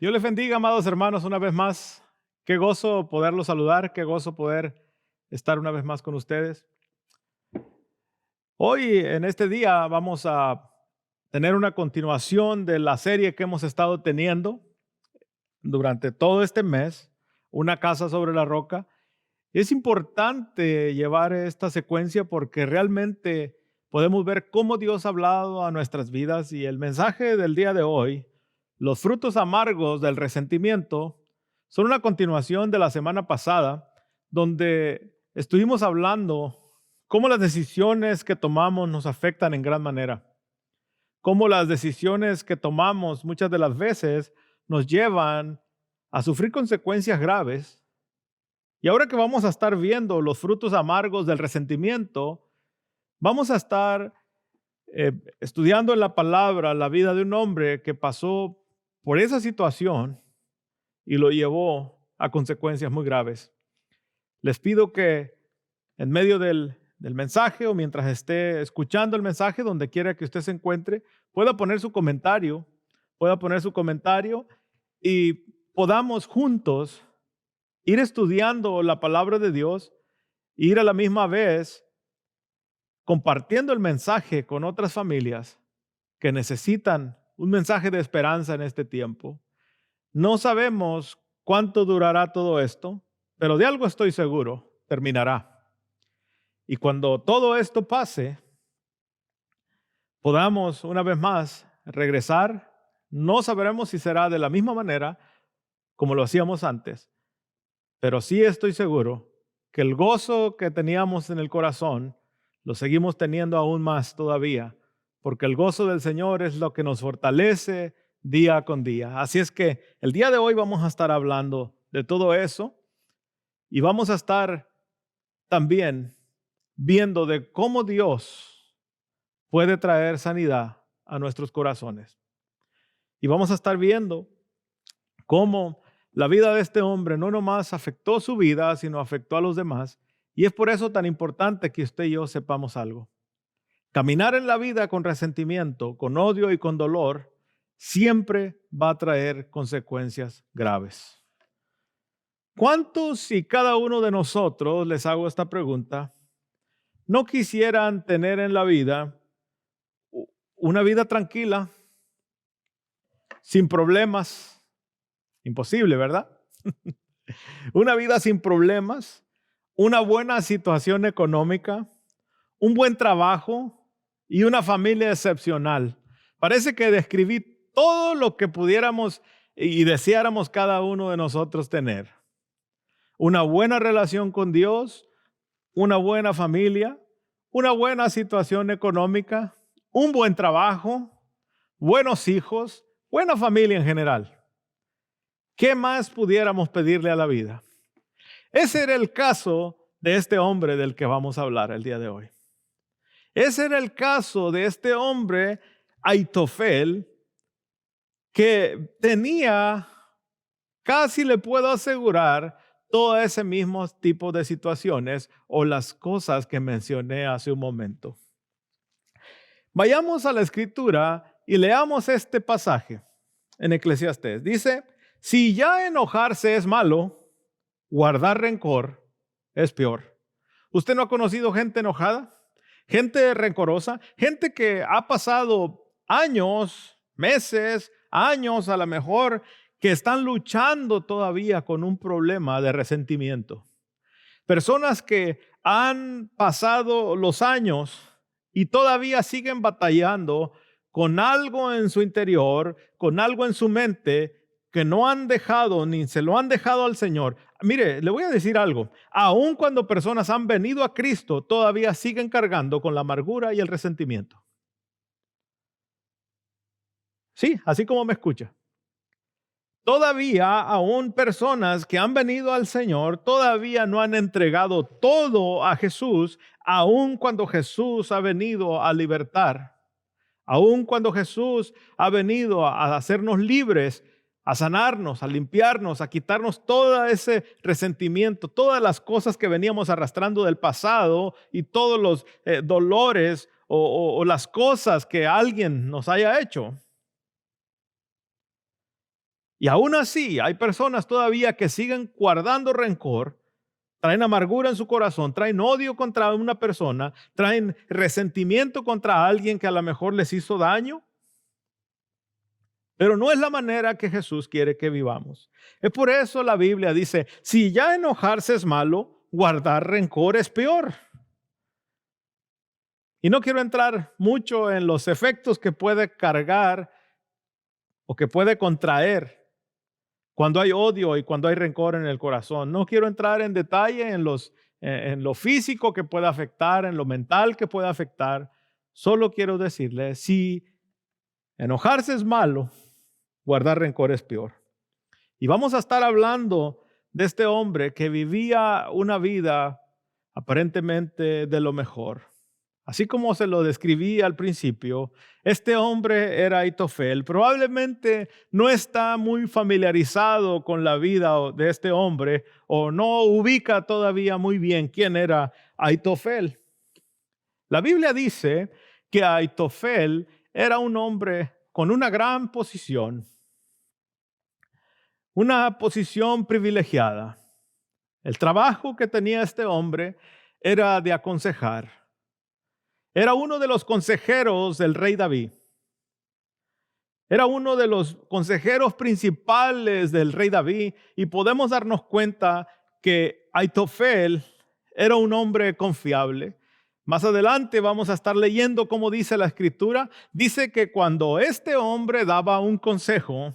Dios les bendiga, amados hermanos, una vez más. Qué gozo poderlos saludar, qué gozo poder estar una vez más con ustedes. Hoy, en este día, vamos a tener una continuación de la serie que hemos estado teniendo durante todo este mes, Una casa sobre la roca. Es importante llevar esta secuencia porque realmente podemos ver cómo Dios ha hablado a nuestras vidas y el mensaje del día de hoy, los frutos amargos del resentimiento, son una continuación de la semana pasada, donde estuvimos hablando cómo las decisiones que tomamos nos afectan en gran manera, cómo las decisiones que tomamos muchas de las veces nos llevan a sufrir consecuencias graves. Y ahora que vamos a estar viendo los frutos amargos del resentimiento, vamos a estar estudiando en la palabra la vida de un hombre que pasó por esa situación y lo llevó a consecuencias muy graves. Les pido que en medio del mensaje o mientras esté escuchando el mensaje, donde quiera que usted se encuentre, pueda poner su comentario y podamos juntos ir estudiando la palabra de Dios, e ir a la misma vez compartiendo el mensaje con otras familias que necesitan un mensaje de esperanza en este tiempo. No sabemos cuánto durará todo esto, pero de algo estoy seguro, terminará. Y cuando todo esto pase, podamos una vez más regresar. No sabremos si será de la misma manera como lo hacíamos antes, pero sí estoy seguro que el gozo que teníamos en el corazón lo seguimos teniendo aún más todavía, porque el gozo del Señor es lo que nos fortalece día con día. Así es que el día de hoy vamos a estar hablando de todo eso y vamos a estar también viendo de cómo Dios puede traer sanidad a nuestros corazones. Y vamos a estar viendo cómo la vida de este hombre no nomás afectó su vida, sino afectó a los demás. Y es por eso tan importante que usted y yo sepamos algo. Caminar en la vida con resentimiento, con odio y con dolor, siempre va a traer consecuencias graves. ¿Cuántos y cada uno de nosotros, les hago esta pregunta, no quisieran tener en la vida una vida tranquila, sin problemas? Imposible, ¿verdad? Una vida sin problemas, una buena situación económica, un buen trabajo y una familia excepcional. Parece que describí todo lo que pudiéramos y deseáramos cada uno de nosotros tener. Una buena relación con Dios, una buena familia, una buena situación económica, un buen trabajo, buenos hijos, buena familia en general. ¿Qué más pudiéramos pedirle a la vida? Ese era el caso de este hombre del que vamos a hablar el día de hoy. Ese era el caso de este hombre, Aitofel, que tenía, casi le puedo asegurar, todo ese mismo tipo de situaciones o las cosas que mencioné hace un momento. Vayamos a la escritura y leamos este pasaje en Eclesiastés. Dice, si ya enojarse es malo, guardar rencor es peor. ¿Usted no ha conocido gente enojada? Gente rencorosa, gente que ha pasado años, meses, años a lo mejor, que están luchando todavía con un problema de resentimiento. Personas que han pasado los años y todavía siguen batallando con algo en su interior, con algo en su mente que no han dejado ni se lo han dejado al Señor. Mire, le voy a decir algo. Aun cuando personas han venido a Cristo, todavía siguen cargando con la amargura y el resentimiento. Sí, así como me escucha. Todavía aún personas que han venido al Señor todavía no han entregado todo a Jesús, aun cuando Jesús ha venido a libertar, aun cuando Jesús ha venido a hacernos libres, a sanarnos, a limpiarnos, a quitarnos todo ese resentimiento, todas las cosas que veníamos arrastrando del pasado y todos los dolores o las cosas que alguien nos haya hecho. Y aún así hay personas todavía que siguen guardando rencor, traen amargura en su corazón, traen odio contra una persona, traen resentimiento contra alguien que a lo mejor les hizo daño. Pero no es la manera que Jesús quiere que vivamos. Es por eso la Biblia dice, si ya enojarse es malo, guardar rencor es peor. Y no quiero entrar mucho en los efectos que puede cargar o que puede contraer cuando hay odio y cuando hay rencor en el corazón. No quiero entrar en detalle en lo físico que puede afectar, en lo mental que puede afectar. Solo quiero decirle, si enojarse es malo, guardar rencor es peor. Y vamos a estar hablando de este hombre que vivía una vida aparentemente de lo mejor. Así como se lo describí al principio, este hombre era Aitofel. Probablemente no está muy familiarizado con la vida de este hombre o no ubica todavía muy bien quién era Aitofel. La Biblia dice que Aitofel era un hombre con una gran posición, una posición privilegiada. El trabajo que tenía este hombre era de aconsejar. Era uno de los consejeros del rey David. Era uno de los consejeros principales del rey David y podemos darnos cuenta que Aitofel era un hombre confiable. Más adelante vamos a estar leyendo cómo dice la escritura. Dice que cuando este hombre daba un consejo,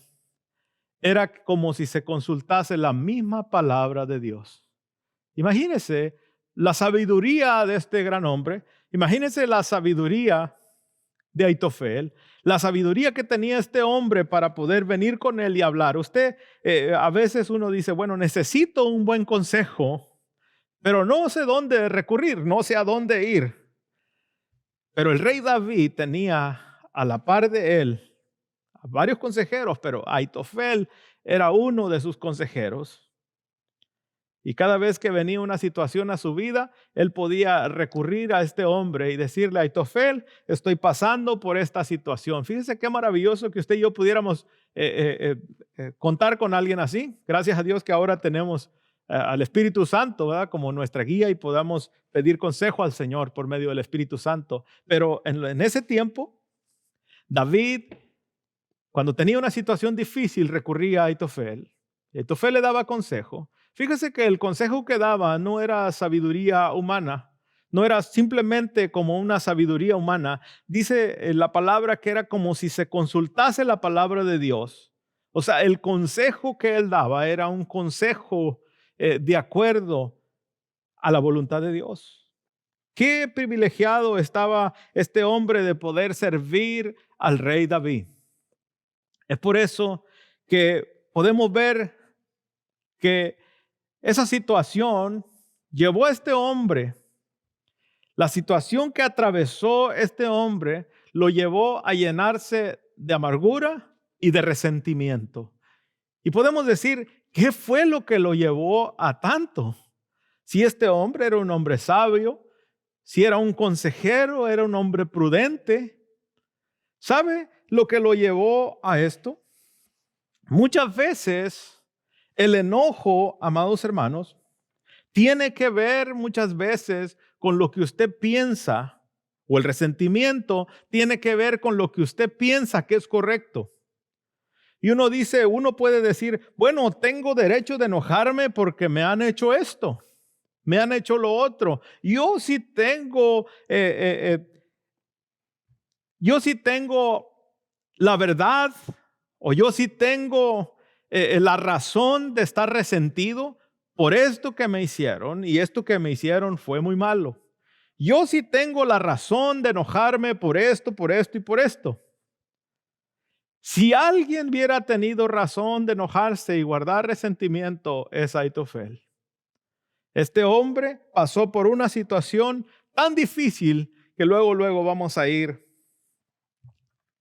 era como si se consultase la misma palabra de Dios. Imagínense la sabiduría de este gran hombre. Imagínense la sabiduría de Aitofel, la sabiduría que tenía este hombre para poder venir con él y hablar. A veces uno dice, bueno, necesito un buen consejo, pero no sé dónde recurrir, no sé a dónde ir. Pero el rey David tenía a la par de él a varios consejeros, pero Aitofel era uno de sus consejeros. Y cada vez que venía una situación a su vida, él podía recurrir a este hombre y decirle, Aitofel, estoy pasando por esta situación. Fíjese qué maravilloso que usted y yo pudiéramos contar con alguien así. Gracias a Dios que ahora tenemos al Espíritu Santo, ¿verdad?, como nuestra guía y podamos pedir consejo al Señor por medio del Espíritu Santo. Pero en ese tiempo, David, cuando tenía una situación difícil, recurría a Aitofel. Aitofel le daba consejo. Fíjese que el consejo que daba no era sabiduría humana, no era simplemente como una sabiduría humana. Dice la palabra que era como si se consultase la palabra de Dios. O sea, el consejo que él daba era un consejo de acuerdo a la voluntad de Dios. Qué privilegiado estaba este hombre de poder servir al rey David. Es por eso que podemos ver que esa situación llevó a este hombre, la situación que atravesó este hombre, lo llevó a llenarse de amargura y de resentimiento. Y podemos decir, ¿qué fue lo que lo llevó a tanto? Si este hombre era un hombre sabio, si era un consejero, era un hombre prudente. ¿Sabe lo que lo llevó a esto? Muchas veces el enojo, amados hermanos, tiene que ver muchas veces con lo que usted piensa, o el resentimiento tiene que ver con lo que usted piensa que es correcto. Y uno puede decir, bueno, tengo derecho de enojarme porque me han hecho esto, me han hecho lo otro. Yo sí tengo la verdad, o yo sí tengo la razón de estar resentido por esto que me hicieron, y esto que me hicieron fue muy malo. Yo sí tengo la razón de enojarme por esto y por esto. Si alguien hubiera tenido razón de enojarse y guardar resentimiento, es Aitofel. Este hombre pasó por una situación tan difícil que luego vamos a ir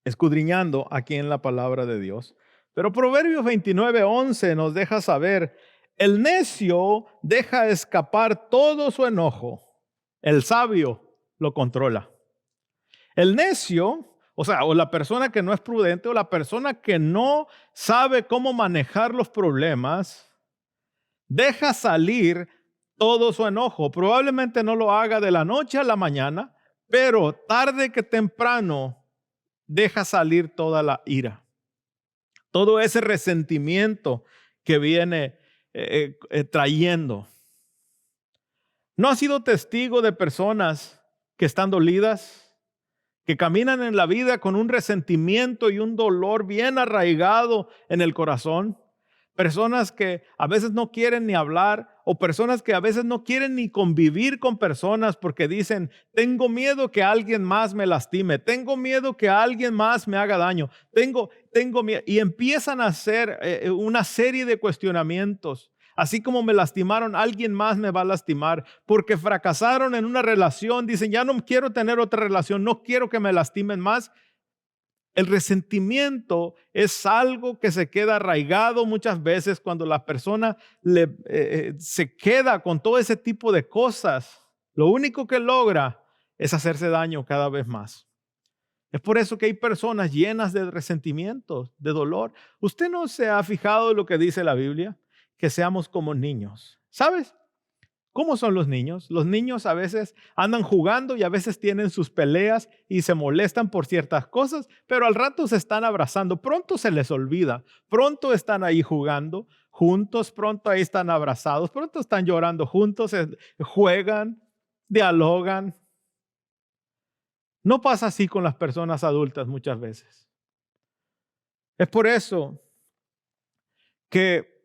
escudriñando aquí en la palabra de Dios. Pero Proverbios 29:11 nos deja saber, el necio deja escapar todo su enojo, el sabio lo controla. El necio, O sea, o la persona que no es prudente o la persona que no sabe cómo manejar los problemas, deja salir todo su enojo. Probablemente no lo haga de la noche a la mañana, pero tarde que temprano deja salir toda la ira, todo ese resentimiento que viene trayendo. ¿No has sido testigo de personas que están dolidas, que caminan en la vida con un resentimiento y un dolor bien arraigado en el corazón? Personas que a veces no quieren ni hablar, o personas que a veces no quieren ni convivir con personas porque dicen, tengo miedo que alguien más me lastime, tengo miedo que alguien más me haga daño, tengo miedo. Y empiezan a hacer una serie de cuestionamientos. Así como me lastimaron, alguien más me va a lastimar. Porque fracasaron en una relación, dicen, ya no quiero tener otra relación, no quiero que me lastimen más. El resentimiento es algo que se queda arraigado muchas veces cuando la persona se queda con todo ese tipo de cosas. Lo único que logra es hacerse daño cada vez más. Es por eso que hay personas llenas de resentimientos, de dolor. ¿Usted no se ha fijado en lo que dice la Biblia? Que seamos como niños. ¿Sabes? ¿Cómo son los niños? Los niños a veces andan jugando y a veces tienen sus peleas y se molestan por ciertas cosas, pero al rato se están abrazando. Pronto se les olvida. Pronto están ahí jugando juntos, pronto ahí están abrazados, pronto están llorando juntos, juegan, dialogan. No pasa así con las personas adultas muchas veces. Es por eso que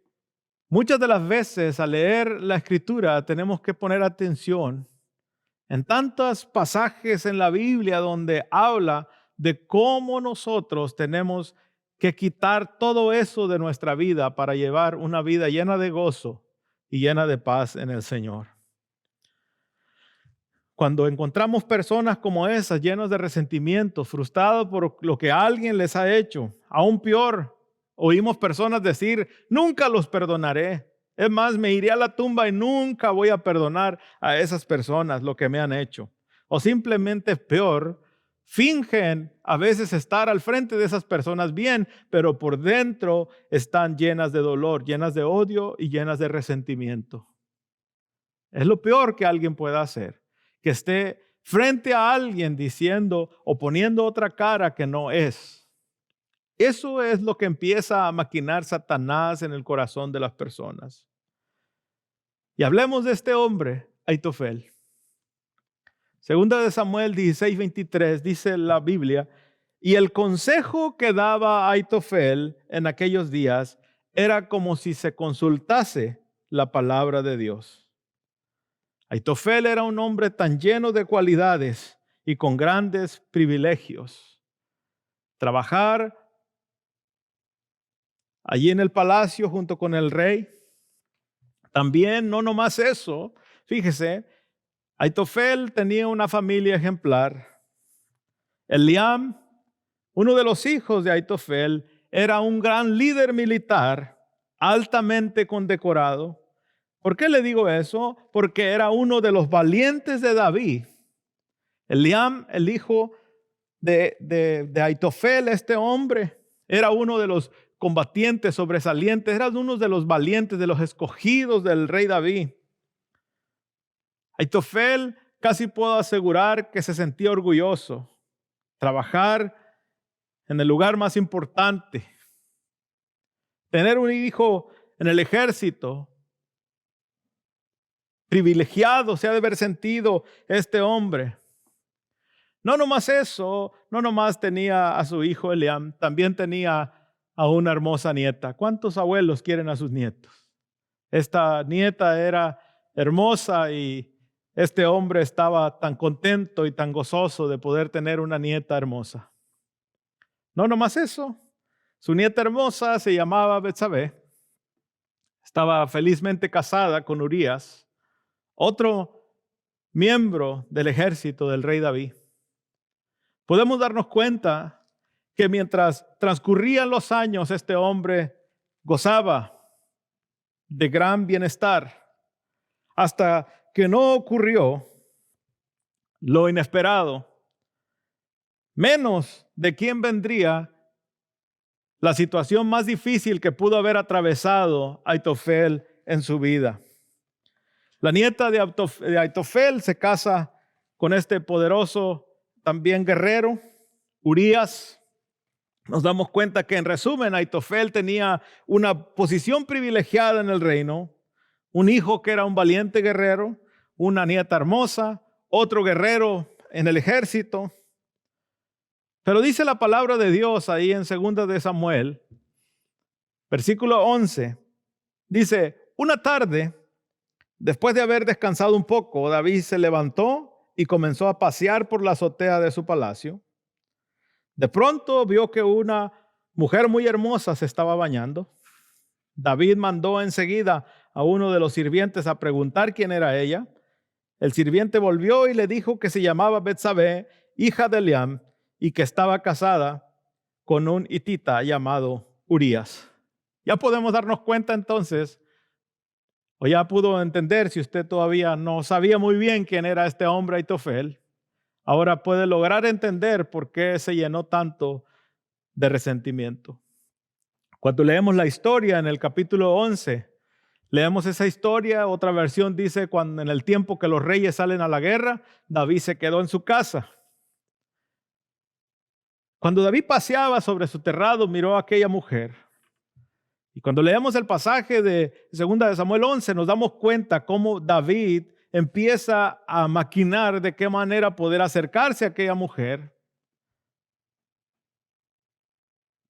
muchas de las veces al leer la Escritura tenemos que poner atención en tantos pasajes en la Biblia donde habla de cómo nosotros tenemos que quitar todo eso de nuestra vida para llevar una vida llena de gozo y llena de paz en el Señor. Cuando encontramos personas como esas, llenas de resentimiento, frustrados por lo que alguien les ha hecho, aún peor, oímos personas decir, nunca los perdonaré. Es más, me iré a la tumba y nunca voy a perdonar a esas personas lo que me han hecho. O simplemente peor, fingen a veces estar al frente de esas personas bien, pero por dentro están llenas de dolor, llenas de odio y llenas de resentimiento. Es lo peor que alguien pueda hacer, que esté frente a alguien diciendo o poniendo otra cara que no es. Eso es lo que empieza a maquinar Satanás en el corazón de las personas. Y hablemos de este hombre, Aitofel. Segunda de Samuel 16:23 dice la Biblia, y el consejo que daba Aitofel en aquellos días era como si se consultase la palabra de Dios. Aitofel era un hombre tan lleno de cualidades y con grandes privilegios. Trabajar allí en el palacio junto con el rey. También, no nomás eso, fíjese, Aitofel tenía una familia ejemplar. Eliam, uno de los hijos de Aitofel, era un gran líder militar, altamente condecorado. ¿Por qué le digo eso? Porque era uno de los valientes de David. Eliam, el hijo de Aitofel, este hombre, era uno de los combatientes sobresalientes, era uno de los valientes, de los escogidos del rey David. Aitofel casi puedo asegurar que se sentía orgulloso. Trabajar en el lugar más importante. Tener un hijo en el ejército. Privilegiado se ha de haber sentido este hombre. No nomás eso, no nomás tenía a su hijo Eliam, también tenía a una hermosa nieta. ¿Cuántos abuelos quieren a sus nietos? Esta nieta era hermosa y este hombre estaba tan contento y tan gozoso de poder tener una nieta hermosa. No nomás eso, su nieta hermosa se llamaba Betsabé. Estaba felizmente casada con Urías, otro miembro del ejército del rey David. Podemos darnos cuenta que mientras transcurrían los años, este hombre gozaba de gran bienestar hasta que no ocurrió lo inesperado. menos de quién vendría la situación más difícil que pudo haber atravesado Aitofel en su vida. La nieta de Aitofel se casa con este poderoso también guerrero, Urías. Nos damos cuenta que en resumen Aitofel tenía una posición privilegiada en el reino, un hijo que era un valiente guerrero, una nieta hermosa, otro guerrero en el ejército. Pero dice la palabra de Dios ahí en 2 de Samuel, versículo 11, dice, una tarde, después de haber descansado un poco, David se levantó y comenzó a pasear por la azotea de su palacio. De pronto vio que una mujer muy hermosa se estaba bañando. David mandó enseguida a uno de los sirvientes a preguntar quién era ella. El sirviente volvió y le dijo que se llamaba Betsabé, hija de Eliam, y que estaba casada con un hitita llamado Urías. Ya podemos darnos cuenta entonces, o ya pudo entender, si usted todavía no sabía muy bien quién era este hombre Aitofel, ahora puede lograr entender por qué se llenó tanto de resentimiento. Cuando leemos la historia en el capítulo 11, leemos esa historia, otra versión dice cuando en el tiempo que los reyes salen a la guerra, David se quedó en su casa. Cuando David paseaba sobre su terrado, miró a aquella mujer. Y cuando leemos el pasaje de 2 de Samuel 11, nos damos cuenta cómo David empieza a maquinar de qué manera poder acercarse a aquella mujer.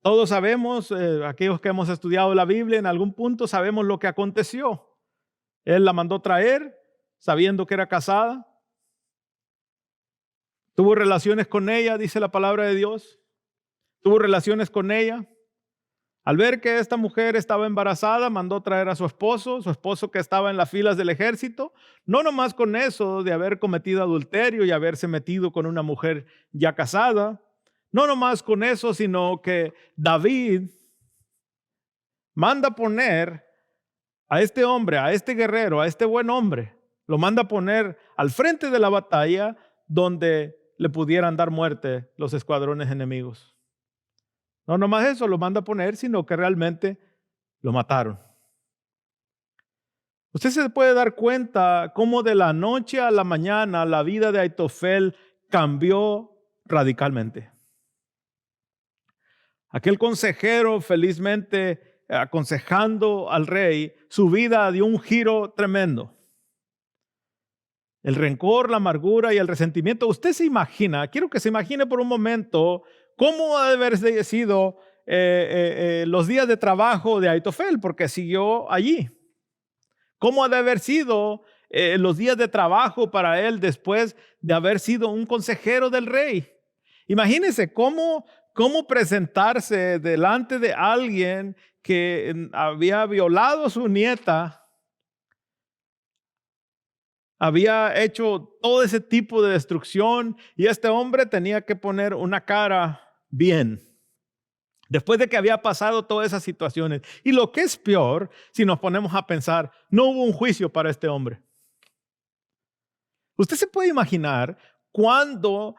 Todos sabemos, aquellos que hemos estudiado la Biblia, en algún punto sabemos lo que aconteció. Él la mandó traer, sabiendo que era casada. Tuvo relaciones con ella, dice la palabra de Dios. Tuvo relaciones con ella. Al ver que esta mujer estaba embarazada, mandó traer a su esposo que estaba en las filas del ejército. No nomás con eso de haber cometido adulterio y haberse metido con una mujer ya casada. No nomás con eso, sino que David manda poner a este hombre, a este guerrero, a este buen hombre, lo manda poner al frente de la batalla donde le pudieran dar muerte los escuadrones enemigos. No nomás eso lo manda poner, sino que realmente lo mataron. Usted se puede dar cuenta cómo de la noche a la mañana la vida de Aitofel cambió radicalmente. Aquel consejero felizmente aconsejando al rey, su vida dio un giro tremendo. El rencor, la amargura y el resentimiento. Usted se imagina, quiero que se imagine por un momento cómo ha de haber sido los días de trabajo de Aitofel, porque siguió allí. ¿Cómo ha de haber sido los días de trabajo para él después de haber sido un consejero del rey? Imagínese cómo presentarse delante de alguien que había violado a su nieta, había hecho todo ese tipo de destrucción y este hombre tenía que poner una cara bien. Después de que había pasado todas esas situaciones. Y lo que es peor, si nos ponemos a pensar, no hubo un juicio para este hombre. Usted se puede imaginar cuánto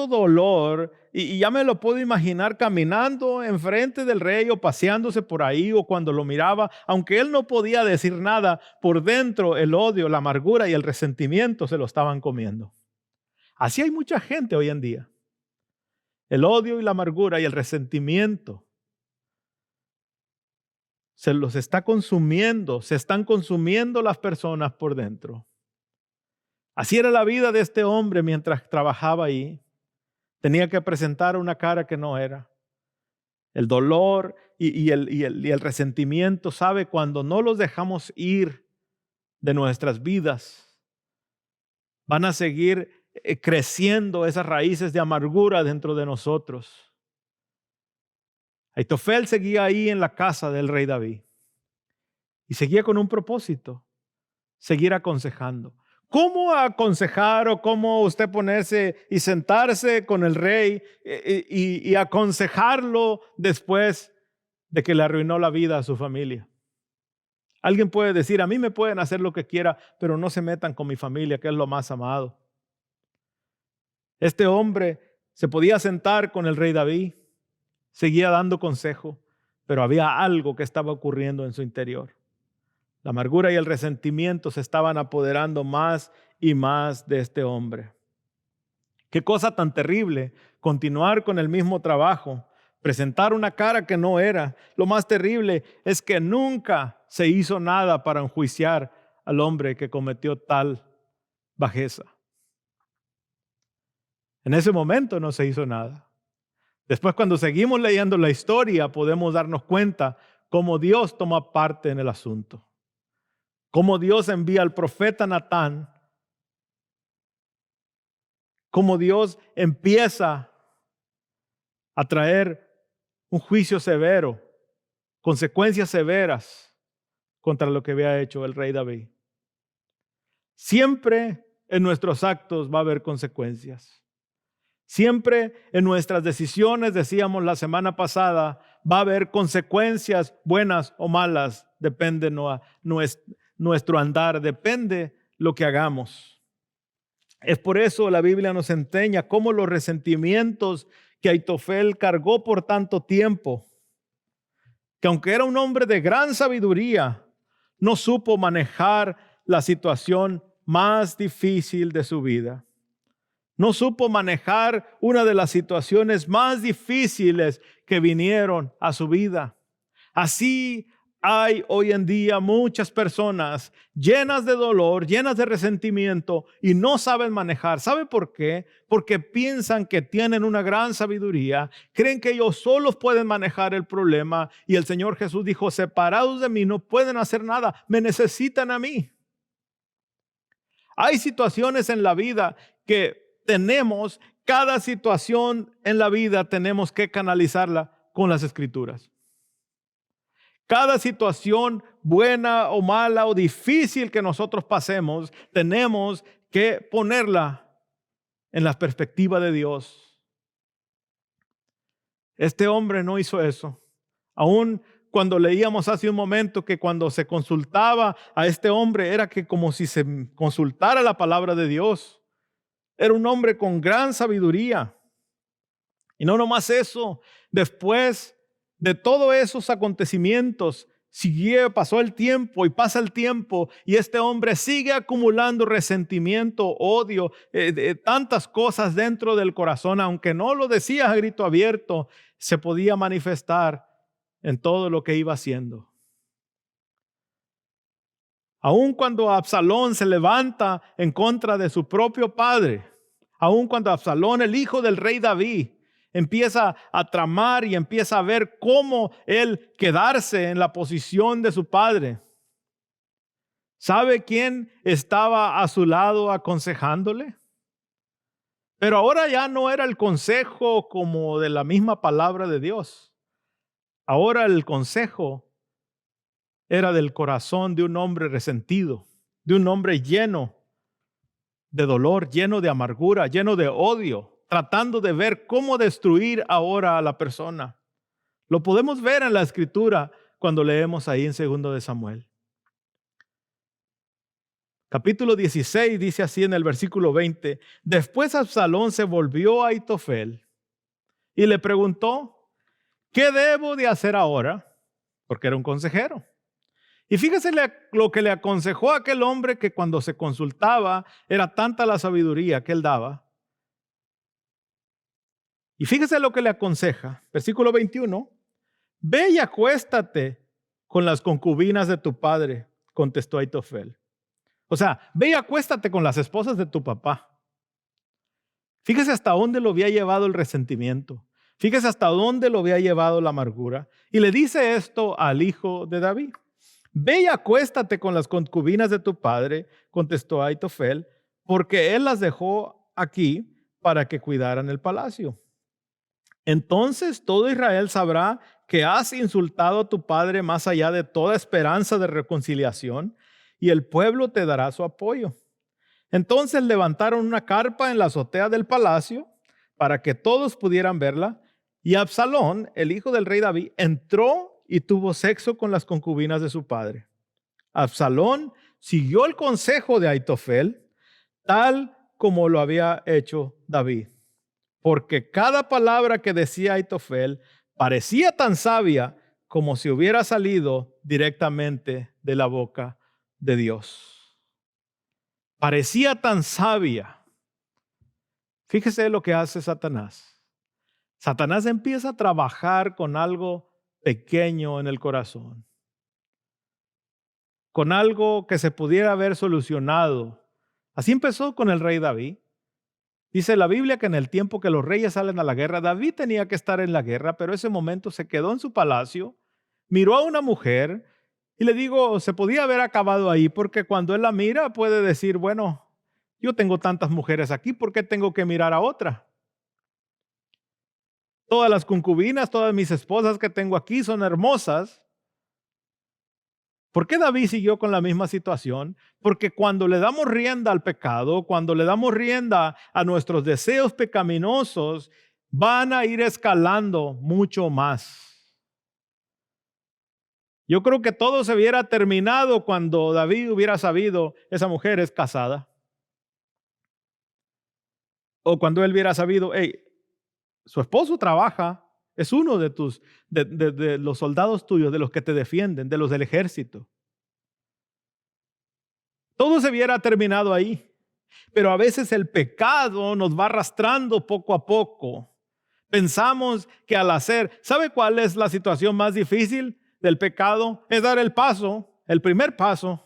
dolor, y ya me lo puedo imaginar caminando enfrente del rey o paseándose por ahí o cuando lo miraba, aunque él no podía decir nada, por dentro el odio, la amargura y el resentimiento se lo estaban comiendo. Así hay mucha gente hoy en día. El odio y la amargura y el resentimiento se los está consumiendo, se están consumiendo las personas por dentro. Así era la vida de este hombre mientras trabajaba ahí. Tenía que presentar una cara que no era. El dolor y el resentimiento, ¿sabe? Cuando no los dejamos ir de nuestras vidas, van a seguir creciendo esas raíces de amargura dentro de nosotros. Aitofel seguía ahí en la casa del rey David y seguía con un propósito, seguir aconsejando. ¿Cómo aconsejar o cómo usted ponerse y sentarse con el rey y aconsejarlo después de que le arruinó la vida a su familia? Alguien puede decir, a mí me pueden hacer lo que quiera, pero no se metan con mi familia, que es lo más amado. Este hombre se podía sentar con el rey David, seguía dando consejo, pero había algo que estaba ocurriendo en su interior. La amargura y el resentimiento se estaban apoderando más y más de este hombre. Qué cosa tan terrible, continuar con el mismo trabajo, presentar una cara que no era. Lo más terrible es que nunca se hizo nada para enjuiciar al hombre que cometió tal bajeza. En ese momento no se hizo nada. Después, cuando seguimos leyendo la historia, podemos darnos cuenta cómo Dios toma parte en el asunto. Cómo Dios envía al profeta Natán. Cómo Dios empieza a traer un juicio severo, consecuencias severas contra lo que había hecho el rey David. Siempre en nuestros actos va a haber consecuencias. Siempre en nuestras decisiones, decíamos la semana pasada, va a haber consecuencias buenas o malas. Depende nuestro andar, depende lo que hagamos. Es por eso la Biblia nos enseña cómo los resentimientos que Aitofel cargó por tanto tiempo, que aunque era un hombre de gran sabiduría, no supo manejar la situación más difícil de su vida. No supo manejar una de las situaciones más difíciles que vinieron a su vida. Así hay hoy en día muchas personas llenas de dolor, llenas de resentimiento y no saben manejar. ¿Sabe por qué? Porque piensan que tienen una gran sabiduría, creen que ellos solos pueden manejar el problema y el Señor Jesús dijo, separados de mí no pueden hacer nada, me necesitan a mí. Hay situaciones en la vida que cada situación en la vida tenemos que canalizarla con las Escrituras. Cada situación buena o mala o difícil que nosotros pasemos, tenemos que ponerla en la perspectiva de Dios. Este hombre no hizo eso. Aún cuando leíamos hace un momento que cuando se consultaba a este hombre era que como si se consultara la palabra de Dios. Era un hombre con gran sabiduría. Y no nomás eso, después de todos esos acontecimientos, pasó el tiempo y pasa el tiempo y este hombre sigue acumulando resentimiento, odio, tantas cosas dentro del corazón, aunque no lo decía a grito abierto, se podía manifestar en todo lo que iba haciendo. Aun cuando Absalón se levanta en contra de su propio padre, aun cuando Absalón, el hijo del rey David, empieza a tramar y empieza a ver cómo él quedarse en la posición de su padre. ¿Sabe quién estaba a su lado aconsejándole? Pero ahora ya no era el consejo como de la misma palabra de Dios. Ahora el consejo era del corazón de un hombre resentido, de un hombre lleno de dolor, lleno de amargura, lleno de odio, tratando de ver cómo destruir ahora a la persona. Lo podemos ver en la Escritura cuando leemos ahí en 2 de Samuel. Capítulo 16 dice así en el versículo 20, después Absalón se volvió a Aitofel y le preguntó, ¿qué debo de hacer ahora? Porque era un consejero. Y fíjese lo que le aconsejó a aquel hombre que cuando se consultaba era tanta la sabiduría que él daba. Y fíjese lo que le aconseja, versículo 21, ve y acuéstate con las concubinas de tu padre, contestó Aitofel. O sea, ve y acuéstate con las esposas de tu papá. Fíjese hasta dónde lo había llevado el resentimiento. Fíjese hasta dónde lo había llevado la amargura. Y le dice esto al hijo de David. Ve y acuéstate con las concubinas de tu padre, contestó Aitofel, porque él las dejó aquí para que cuidaran el palacio. Entonces todo Israel sabrá que has insultado a tu padre más allá de toda esperanza de reconciliación, y el pueblo te dará su apoyo. Entonces levantaron una carpa en la azotea del palacio para que todos pudieran verla, y Absalón, el hijo del rey David, entró y tuvo sexo con las concubinas de su padre. Absalón siguió el consejo de Aitofel, tal como lo había hecho David. porque cada palabra que decía Aitofel parecía tan sabia como si hubiera salido directamente de la boca de Dios. Parecía tan sabia. Fíjese lo que hace Satanás. Satanás empieza a trabajar con algo pequeño en el corazón, con algo que se pudiera haber solucionado. Así empezó con el rey David. Dice la Biblia que en el tiempo que los reyes salen a la guerra, David tenía que estar en la guerra, pero ese momento se quedó en su palacio, miró a una mujer y le digo, se podía haber acabado ahí, porque cuando él la mira puede decir, bueno, yo tengo tantas mujeres aquí, ¿por qué tengo que mirar a otra? Todas las concubinas, todas mis esposas que tengo aquí son hermosas. ¿Por qué David siguió con la misma situación? Porque cuando le damos rienda al pecado, cuando le damos rienda a nuestros deseos pecaminosos, van a ir escalando mucho más. Yo creo que todo se hubiera terminado cuando David hubiera sabido, esa mujer es casada. O cuando él hubiera sabido, hey, su esposo trabaja, es uno de los soldados tuyos, de los que te defienden, de los del ejército. Todo se hubiera terminado ahí. Pero a veces el pecado nos va arrastrando poco a poco. Pensamos que al hacer, ¿sabe cuál es la situación más difícil del pecado? Es dar el paso, el primer paso,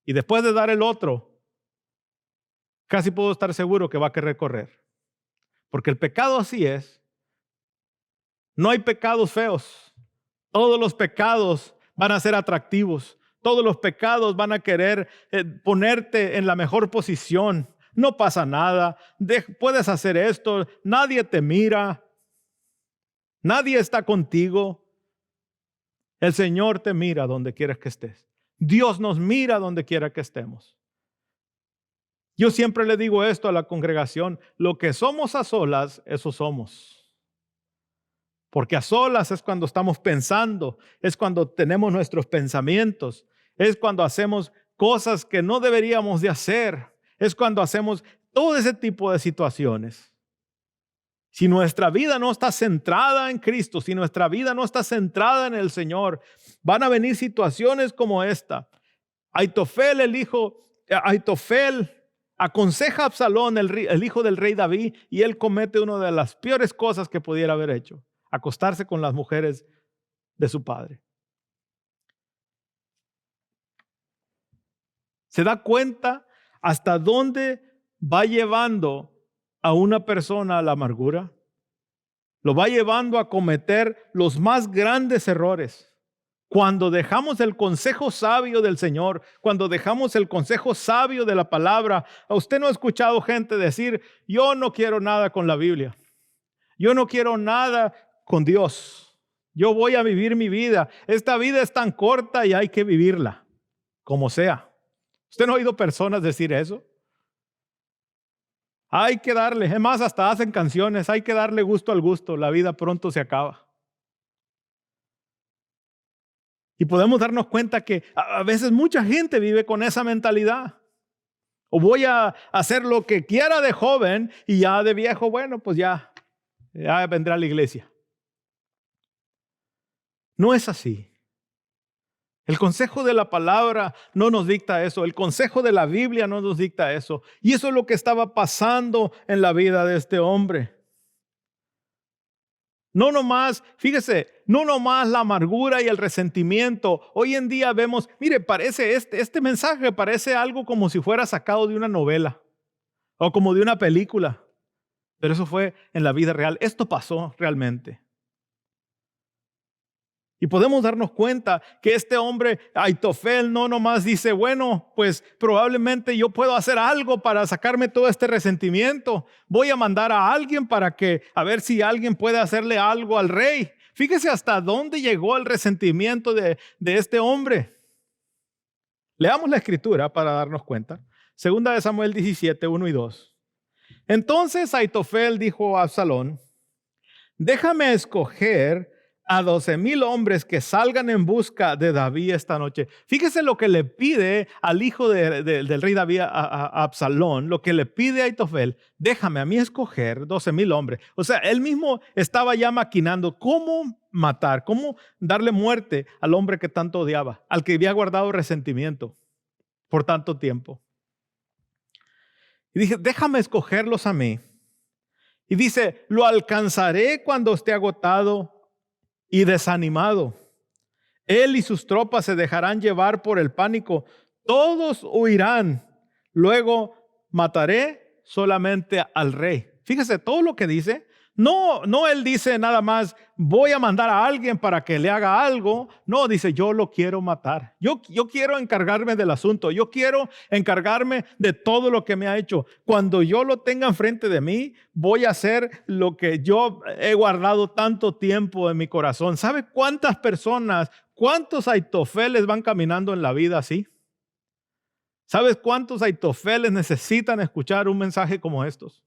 y después de dar el otro, casi puedo estar seguro que va a querer correr. Porque el pecado así es. No hay pecados feos. Todos los pecados van a ser atractivos. Todos los pecados van a querer ponerte en la mejor posición. No pasa nada. Puedes hacer esto. Nadie te mira. Nadie está contigo. El Señor te mira donde quieras que estés. Dios nos mira donde quiera que estemos. Yo siempre le digo esto a la congregación. Lo que somos a solas, eso somos. Porque a solas es cuando estamos pensando, es cuando tenemos nuestros pensamientos, es cuando hacemos cosas que no deberíamos de hacer, es cuando hacemos todo ese tipo de situaciones. Si nuestra vida no está centrada en Cristo, si nuestra vida no está centrada en el Señor, van a venir situaciones como esta. Aitofel aconseja a Absalón, el hijo del rey David, y él comete una de las peores cosas que pudiera haber hecho. Acostarse con las mujeres de su padre. ¿Se da cuenta hasta dónde va llevando a una persona a la amargura? Lo va llevando a cometer los más grandes errores. Cuando dejamos el consejo sabio del Señor, cuando dejamos el consejo sabio de la palabra, ¿a usted no ha escuchado gente decir, yo no quiero nada con la Biblia? Yo no quiero nada con Dios. Yo voy a vivir mi vida. Esta vida es tan corta y hay que vivirla, como sea. ¿Usted no ha oído personas decir eso? Hay que darle, es más, hasta hacen canciones, hay que darle gusto al gusto, la vida pronto se acaba. Y podemos darnos cuenta que a veces mucha gente vive con esa mentalidad. O voy a hacer lo que quiera de joven y ya de viejo, bueno, pues ya vendrá a la iglesia. No es así. El consejo de la palabra no nos dicta eso. El consejo de la Biblia no nos dicta eso. Y eso es lo que estaba pasando en la vida de este hombre. No nomás, fíjese, no nomás la amargura y el resentimiento. Hoy en día vemos, mire, parece este mensaje parece algo como si fuera sacado de una novela o como de una película. Pero eso fue en la vida real. Esto pasó realmente. Y podemos darnos cuenta que este hombre, Aitofel, no nomás dice, bueno, pues probablemente yo puedo hacer algo para sacarme todo este resentimiento. Voy a mandar a alguien a ver si alguien puede hacerle algo al rey. Fíjese hasta dónde llegó el resentimiento de este hombre. Leamos la escritura para darnos cuenta. Segunda de Samuel 17, 1 y 2. Entonces Aitofel dijo a Absalón, déjame escoger a 12,000 hombres que salgan en busca de David esta noche. Fíjese lo que le pide al hijo del rey David, a Absalón, lo que le pide a Aitofel: déjame a mí escoger 12,000 hombres. O sea, él mismo estaba ya maquinando cómo matar, cómo darle muerte al hombre que tanto odiaba, al que había guardado resentimiento por tanto tiempo. Y dije, déjame escogerlos a mí. Y dice, lo alcanzaré cuando esté agotado y desanimado. Él y sus tropas se dejarán llevar por el pánico. Todos huirán. Luego mataré solamente al rey. Fíjese todo lo que dice. No él dice nada más, voy a mandar a alguien para que le haga algo. No, dice, yo lo quiero matar. Yo quiero encargarme del asunto. Yo quiero encargarme de todo lo que me ha hecho. Cuando yo lo tenga enfrente de mí, voy a hacer lo que yo he guardado tanto tiempo en mi corazón. ¿Sabe cuántas personas, cuántos Aitofeles van caminando en la vida así? ¿Sabes cuántos Aitofeles necesitan escuchar un mensaje como estos?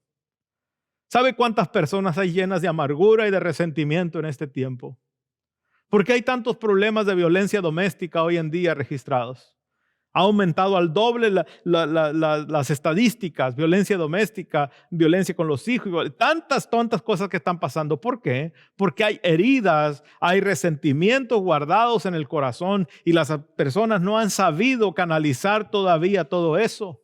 ¿Sabe cuántas personas hay llenas de amargura y de resentimiento en este tiempo? ¿Por qué hay tantos problemas de violencia doméstica hoy en día registrados? Ha aumentado al doble las estadísticas: violencia doméstica, violencia con los hijos, tantas cosas que están pasando. ¿Por qué? Porque hay heridas, hay resentimientos guardados en el corazón y las personas no han sabido canalizar todavía todo eso.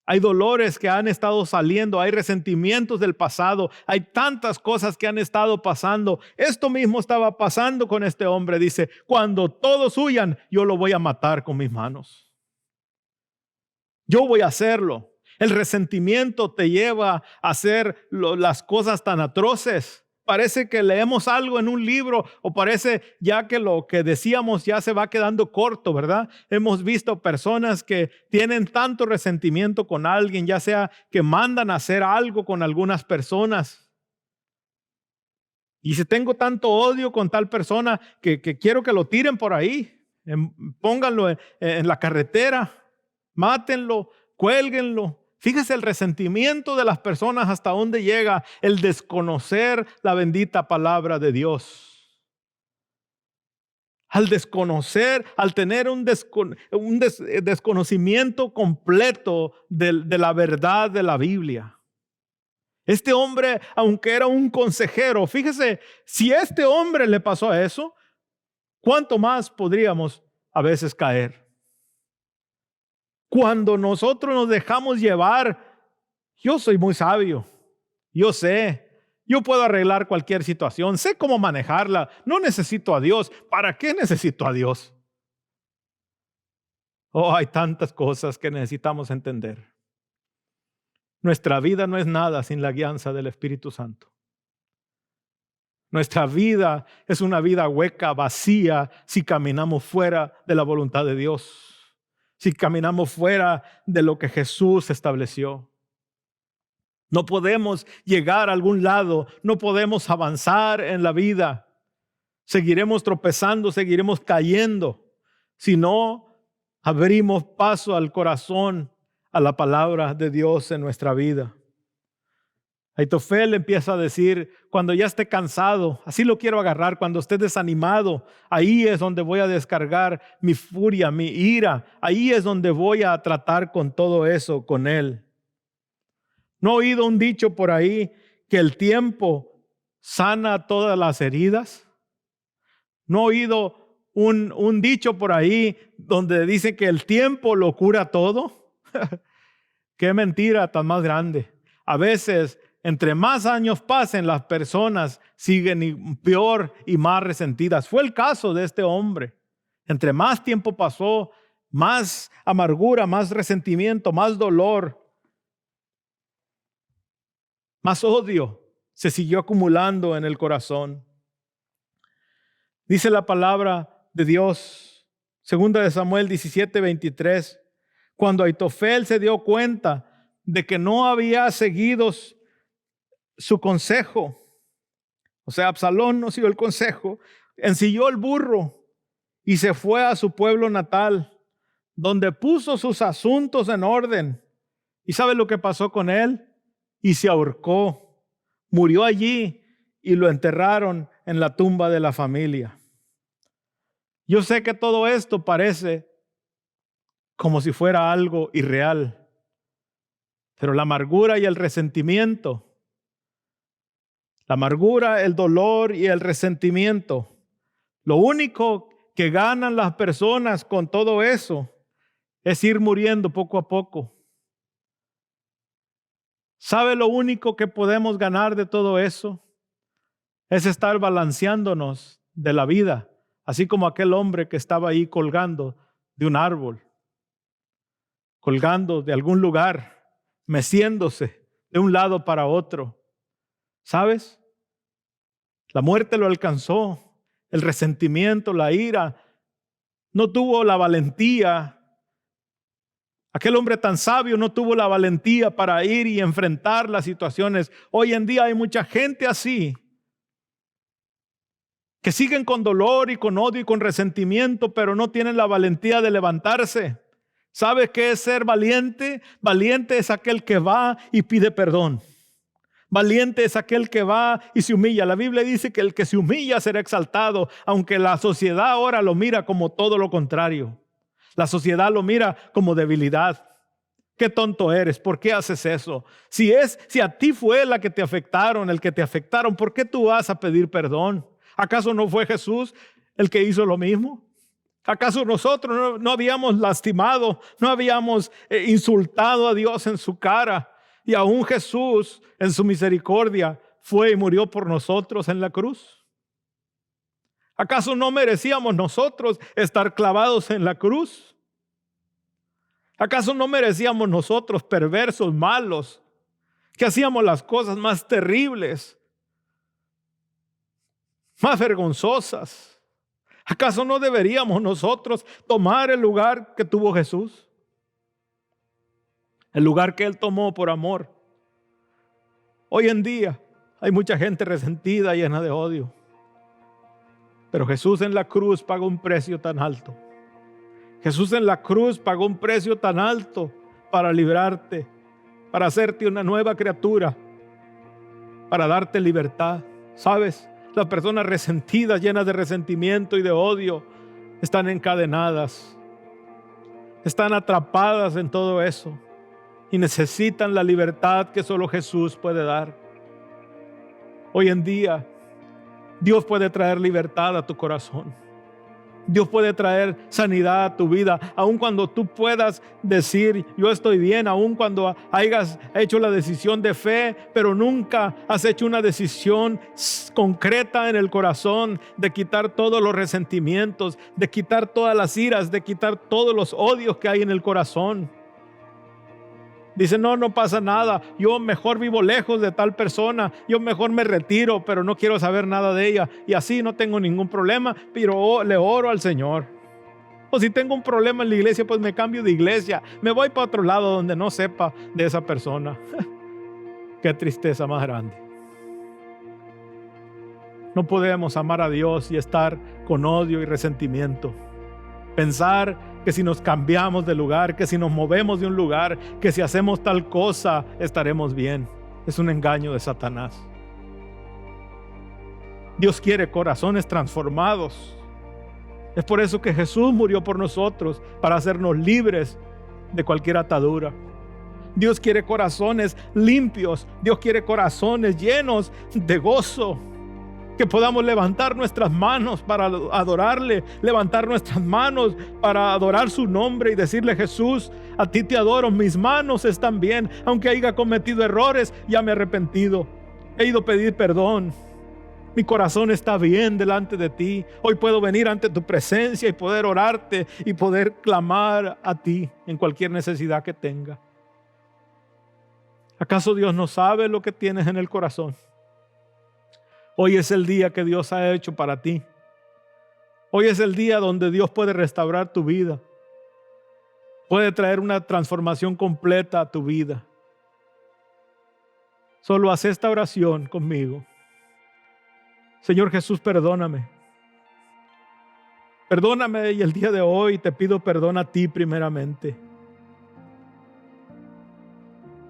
Hay dolores que han estado saliendo, hay resentimientos del pasado, hay tantas cosas que han estado pasando. Esto mismo estaba pasando con este hombre. Dice, cuando todos huyan, yo lo voy a matar con mis manos. Yo voy a hacerlo. El resentimiento te lleva a hacer las cosas tan atroces. Parece que leemos algo en un libro o parece ya que lo que decíamos ya se va quedando corto, ¿verdad? Hemos visto personas que tienen tanto resentimiento con alguien, ya sea que mandan a hacer algo con algunas personas. Y si tengo tanto odio con tal persona que quiero que lo tiren por ahí, pónganlo en la carretera, mátenlo, cuélguenlo. Fíjese el resentimiento de las personas hasta dónde llega el desconocer la bendita palabra de Dios. Al desconocer, al tener un desconocimiento completo de la verdad de la Biblia. Este hombre, aunque era un consejero, fíjese, si a este hombre le pasó a eso, ¿cuánto más podríamos a veces caer? Cuando nosotros nos dejamos llevar, yo soy muy sabio, yo sé, yo puedo arreglar cualquier situación, sé cómo manejarla, no necesito a Dios. ¿Para qué necesito a Dios? Oh, hay tantas cosas que necesitamos entender. Nuestra vida no es nada sin la guianza del Espíritu Santo. Nuestra vida es una vida hueca, vacía, si caminamos fuera de la voluntad de Dios. Si caminamos fuera de lo que Jesús estableció. No podemos llegar a algún lado, no podemos avanzar en la vida. Seguiremos tropezando, seguiremos cayendo, si no abrimos paso al corazón, a la palabra de Dios en nuestra vida. Aitofel empieza a decir, cuando ya esté cansado, así lo quiero agarrar, cuando esté desanimado, ahí es donde voy a descargar mi furia, mi ira, ahí es donde voy a tratar con todo eso, con él. ¿No he oído un dicho por ahí que el tiempo sana todas las heridas? ¿No he oído un dicho por ahí donde dice que el tiempo lo cura todo? ¡Qué mentira tan más grande! A veces, entre más años pasen, las personas siguen peor y más resentidas. Fue el caso de este hombre. Entre más tiempo pasó, más amargura, más resentimiento, más dolor, más odio se siguió acumulando en el corazón. Dice la palabra de Dios, 2 de Samuel 17:23, cuando Aitofel se dio cuenta de que no había seguido su consejo, o sea, Absalón no siguió el consejo, ensilló el burro y se fue a su pueblo natal, donde puso sus asuntos en orden. ¿Y sabe lo que pasó con él? Y se ahorcó, murió allí y lo enterraron en la tumba de la familia. Yo sé que todo esto parece como si fuera algo irreal, pero la amargura y el resentimiento, la amargura, el dolor y el resentimiento, lo único que ganan las personas con todo eso es ir muriendo poco a poco. ¿Sabe lo único que podemos ganar de todo eso? Es estar balanceándonos de la vida, así como aquel hombre que estaba ahí colgando de un árbol, colgando de algún lugar, meciéndose de un lado para otro. ¿Sabes? La muerte lo alcanzó, el resentimiento, la ira. No tuvo la valentía. Aquel hombre tan sabio no tuvo la valentía para ir y enfrentar las situaciones. Hoy en día hay mucha gente así, que siguen con dolor y con odio y con resentimiento, pero no tienen la valentía de levantarse. ¿Sabes qué es ser valiente? Valiente es aquel que va y pide perdón. Valiente es aquel que va y se humilla. La Biblia dice que el que se humilla será exaltado, aunque la sociedad ahora lo mira como todo lo contrario. La sociedad lo mira como debilidad. Qué tonto eres, ¿por qué haces eso? Si a ti fue la que te afectaron, el que te afectaron, ¿por qué tú vas a pedir perdón? ¿Acaso no fue Jesús el que hizo lo mismo? ¿Acaso nosotros no habíamos lastimado, no habíamos insultado a Dios en su cara? Y aún Jesús, en su misericordia, fue y murió por nosotros en la cruz. ¿Acaso no merecíamos nosotros estar clavados en la cruz? ¿Acaso no merecíamos nosotros, perversos, malos, que hacíamos las cosas más terribles, más vergonzosas? ¿Acaso no deberíamos nosotros tomar el lugar que tuvo Jesús? El lugar que Él tomó por amor. Hoy en día hay mucha gente resentida, llena de odio. Pero Jesús en la cruz pagó un precio tan alto. Jesús en la cruz pagó un precio tan alto para librarte, para hacerte una nueva criatura, para darte libertad. ¿Sabes? Las personas resentidas, llenas de resentimiento y de odio, están encadenadas, están atrapadas en todo eso y necesitan la libertad que solo Jesús puede dar. Hoy en día, Dios puede traer libertad a tu corazón. Dios puede traer sanidad a tu vida, aun cuando tú puedas decir yo estoy bien, aun cuando hayas hecho la decisión de fe, pero nunca has hecho una decisión concreta en el corazón de quitar todos los resentimientos, de quitar todas las iras, de quitar todos los odios que hay en el corazón. Dice, no pasa nada, yo mejor vivo lejos de tal persona, yo mejor me retiro, pero no quiero saber nada de ella, y así no tengo ningún problema, pero le oro al Señor. O si tengo un problema en la iglesia, pues me cambio de iglesia, me voy para otro lado donde no sepa de esa persona. Qué tristeza más grande. No podemos amar a Dios y estar con odio y resentimiento. Pensar que si nos cambiamos de lugar, que si nos movemos de un lugar, que si hacemos tal cosa, estaremos bien. Es un engaño de Satanás. Dios quiere corazones transformados. Es por eso que Jesús murió por nosotros, para hacernos libres de cualquier atadura. Dios quiere corazones limpios. Dios quiere corazones llenos de gozo. Que podamos levantar nuestras manos para adorarle, levantar nuestras manos para adorar su nombre y decirle, Jesús, a ti te adoro, mis manos están bien, aunque haya cometido errores, ya me he arrepentido, he ido a pedir perdón, mi corazón está bien delante de ti, hoy puedo venir ante tu presencia y poder orarte y poder clamar a ti en cualquier necesidad que tenga. ¿Acaso Dios no sabe lo que tienes en el corazón? Hoy es el día que Dios ha hecho para ti. Hoy es el día donde Dios puede restaurar tu vida. Puede traer una transformación completa a tu vida. Solo haz esta oración conmigo. Señor Jesús, perdóname. Perdóname y el día de hoy te pido perdón a ti primeramente.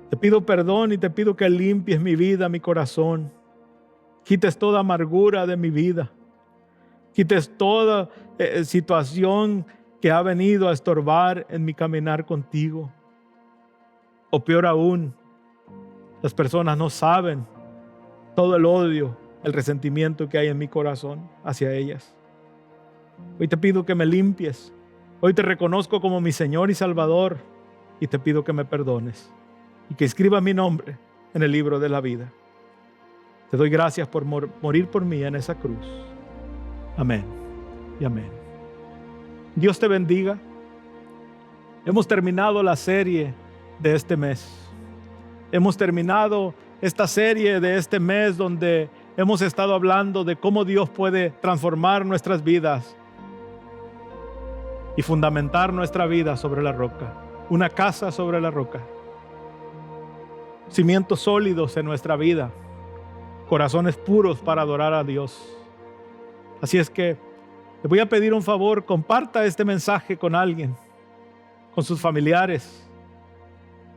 Te pido perdón y te pido que limpies mi vida, mi corazón. quites toda amargura de mi vida, quites toda situación que ha venido a estorbar en mi caminar contigo. O peor aún, las personas no saben todo el odio, el resentimiento que hay en mi corazón hacia ellas. Hoy te pido que me limpies. Hoy te reconozco como mi Señor y Salvador y te pido que me perdones y que escriba mi nombre en el libro de la vida. Te doy gracias por morir por mí en esa cruz. Amén y amén. Dios te bendiga. Hemos terminado la serie de este mes. Hemos terminado esta serie de este mes donde hemos estado hablando de cómo Dios puede transformar nuestras vidas y fundamentar nuestra vida sobre la roca. Una casa sobre la roca. Cimientos sólidos en nuestra vida. Corazones puros para adorar a Dios. Así es que le voy a pedir un favor, comparta este mensaje con alguien, con sus familiares,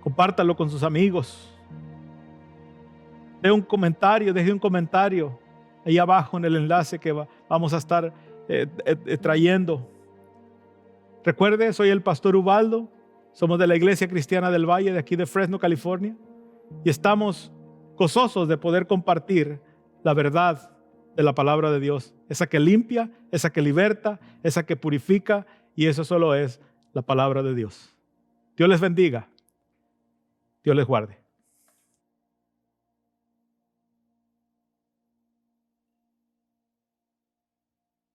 compártalo con sus amigos. Deje un comentario ahí abajo en el enlace que vamos a estar trayendo. Recuerde, soy el pastor Ubaldo, somos de la Iglesia Cristiana del Valle de aquí de Fresno, California, y estamos gozosos de poder compartir la verdad de la palabra de Dios, esa que limpia, esa que liberta, esa que purifica, y eso solo es la palabra de Dios. Dios les bendiga. Dios les guarde.